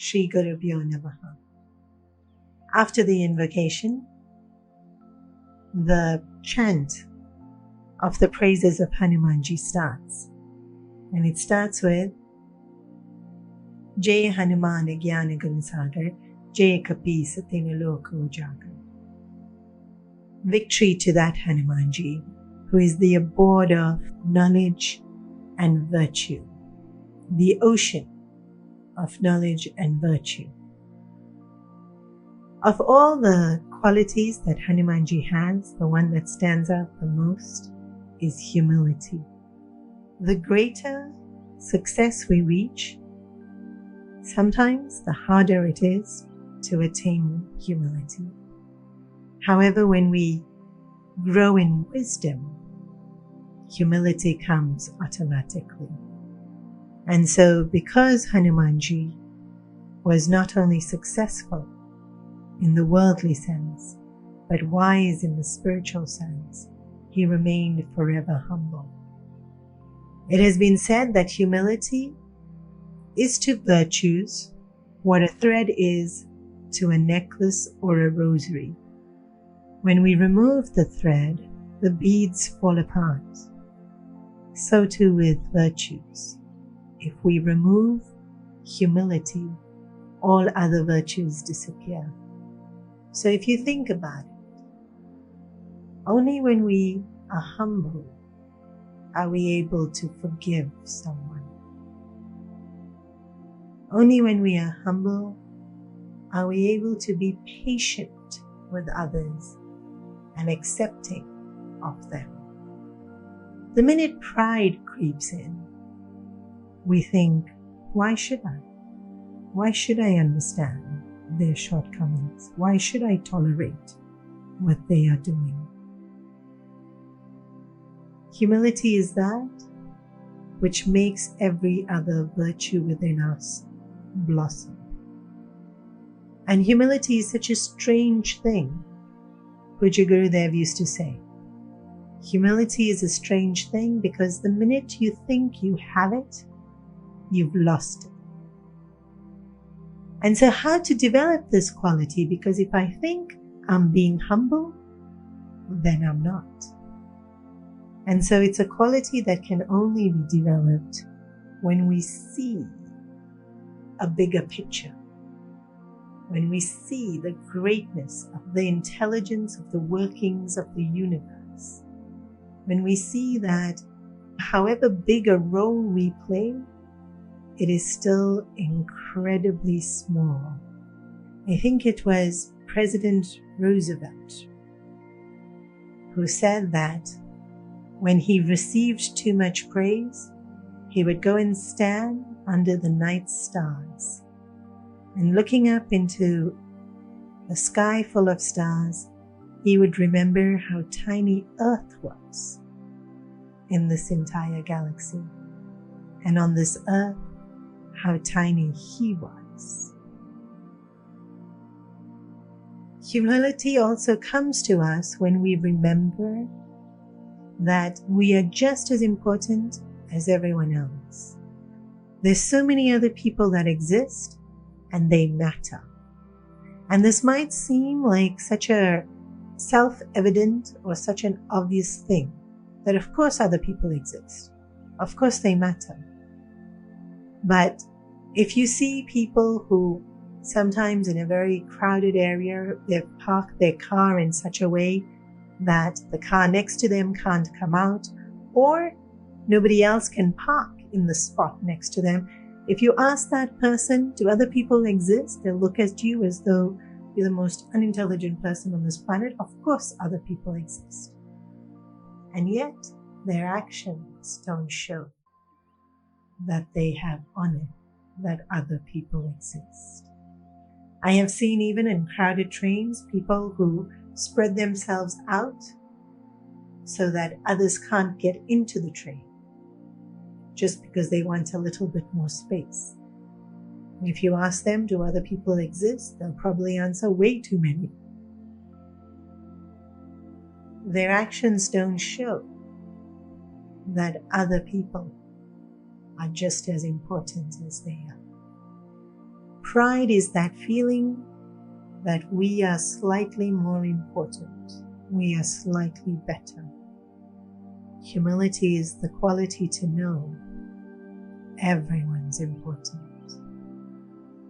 Shri Gurubhyo Namaha. After the invocation, the chant of the praises of Hanumanji starts. And it starts with Jai Hanuman Gyana Gunsagar, Jai Kapi Satyena Loka Ujagar. Victory to that Hanumanji, who is the abode of knowledge and virtue, the ocean of knowledge and virtue. Of all the qualities that Hanumanji has, the one that stands out the most is humility. The greater success we reach, sometimes the harder it is to attain humility. However, when we grow in wisdom, humility comes automatically. And so, because Hanumanji was not only successful in the worldly sense, but wise in the spiritual sense, he remained forever humble. It has been said that humility is to virtues what a thread is to a necklace or a rosary. When we remove the thread, the beads fall apart. So too with virtues. If we remove humility, all other virtues disappear. So if you think about it, only when we are humble are we able to forgive someone. Only when we are humble are we able to be patient with others and accepting of them. The minute pride creeps in, we think, why should I? Why should I understand their shortcomings? Why should I tolerate what they are doing? Humility is that which makes every other virtue within us blossom. And humility is such a strange thing. Pujya Gurudev used to say, humility is a strange thing because the minute you think you have it, you've lost it. And so how to develop this quality? Because if I think I'm being humble, then I'm not. And so it's a quality that can only be developed when we see a bigger picture, when we see the greatness of the intelligence of the workings of the universe, when we see that however big a role we play, it is still incredibly small. I think it was President Roosevelt who said that when he received too much praise, he would go and stand under the night stars. And looking up into a sky full of stars, he would remember how tiny Earth was in this entire galaxy. And on this Earth, how tiny he was. Humility also comes to us when we remember that we are just as important as everyone else. There's so many other people that exist and they matter. And this might seem like such a self-evident or such an obvious thing that of course other people exist. Of course they matter. But if you see people who sometimes in a very crowded area, they've parked their car in such a way that the car next to them can't come out, or nobody else can park in the spot next to them. If you ask that person, do other people exist? They'll look at you as though you're the most unintelligent person on this planet. Of course, other people exist. And yet, their actions don't show that they have honored that other people exist. I have seen even in crowded trains, people who spread themselves out so that others can't get into the train just because they want a little bit more space. If you ask them, do other people exist? They'll probably answer, way too many. Their actions don't show that other people are just as important as they are. Pride is that feeling that we are slightly more important, we are slightly better. Humility is the quality to know everyone's important,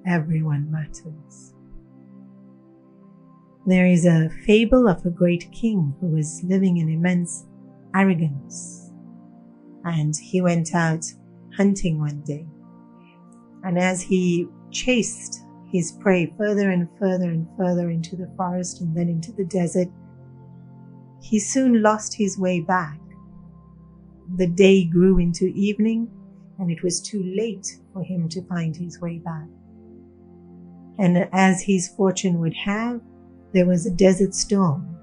everyone matters. There is a fable of a great king who was living in immense arrogance, and he went out hunting one day. And as he chased his prey further and further and further into the forest and then into the desert, he soon lost his way back. The day grew into evening, and it was too late for him to find his way back. And as his fortune would have, there was a desert storm,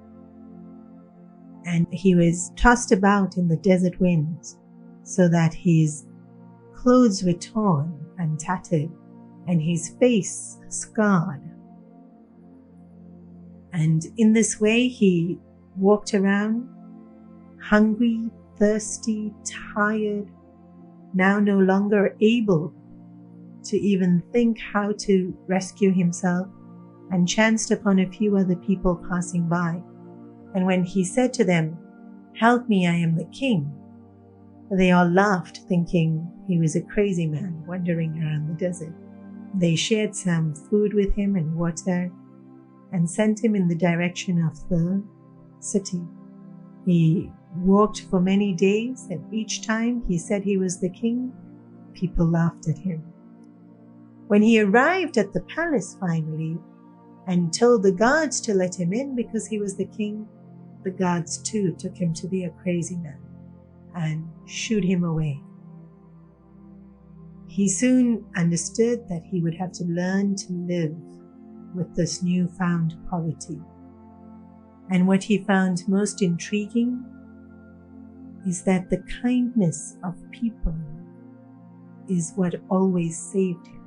and he was tossed about in the desert winds, so that his clothes were torn and tattered, and his face scarred. And in this way he walked around, hungry, thirsty, tired, now no longer able to even think how to rescue himself, and chanced upon a few other people passing by. And when he said to them, "Help me, I am the king," they all laughed, thinking he was a crazy man wandering around the desert. They shared some food with him and water, and sent him in the direction of the city. He walked for many days, and each time he said he was the king, people laughed at him. When he arrived at the palace finally, and told the guards to let him in because he was the king, the guards too took him to be a crazy man and shooed him away. He soon understood that he would have to learn to live with this newfound poverty. And what he found most intriguing is that the kindness of people is what always saved him.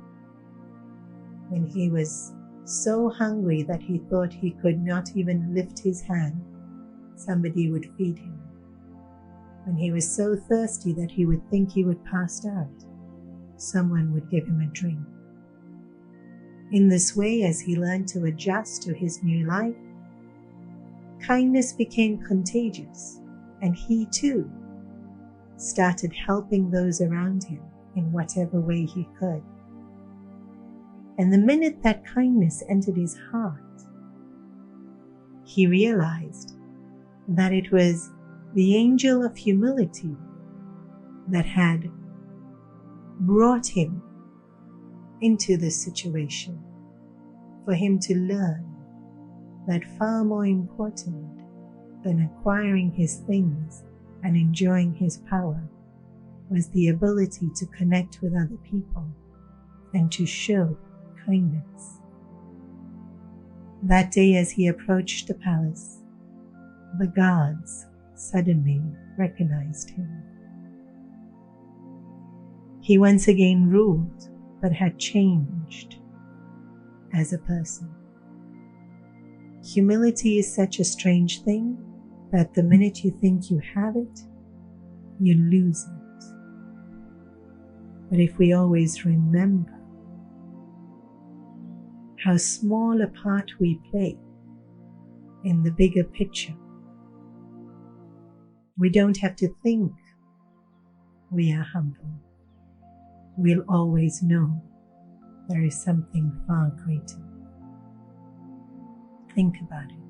When he was so hungry that he thought he could not even lift his hand, somebody would feed him. When he was so thirsty that he would think he would pass out, someone would give him a drink. In this way, as he learned to adjust to his new life, kindness became contagious, and he too started helping those around him in whatever way he could. And the minute that kindness entered his heart, he realized that it was the angel of humility that had brought him into this situation, for him to learn that far more important than acquiring his things and enjoying his power was the ability to connect with other people and to show kindness. That day, as he approached the palace, the guards suddenly recognized him. He once again ruled, but had changed as a person. Humility is such a strange thing that the minute you think you have it, you lose it. But if we always remember how small a part we play in the bigger picture, we don't have to think we are humble. We'll always know there is something far greater. Think about it.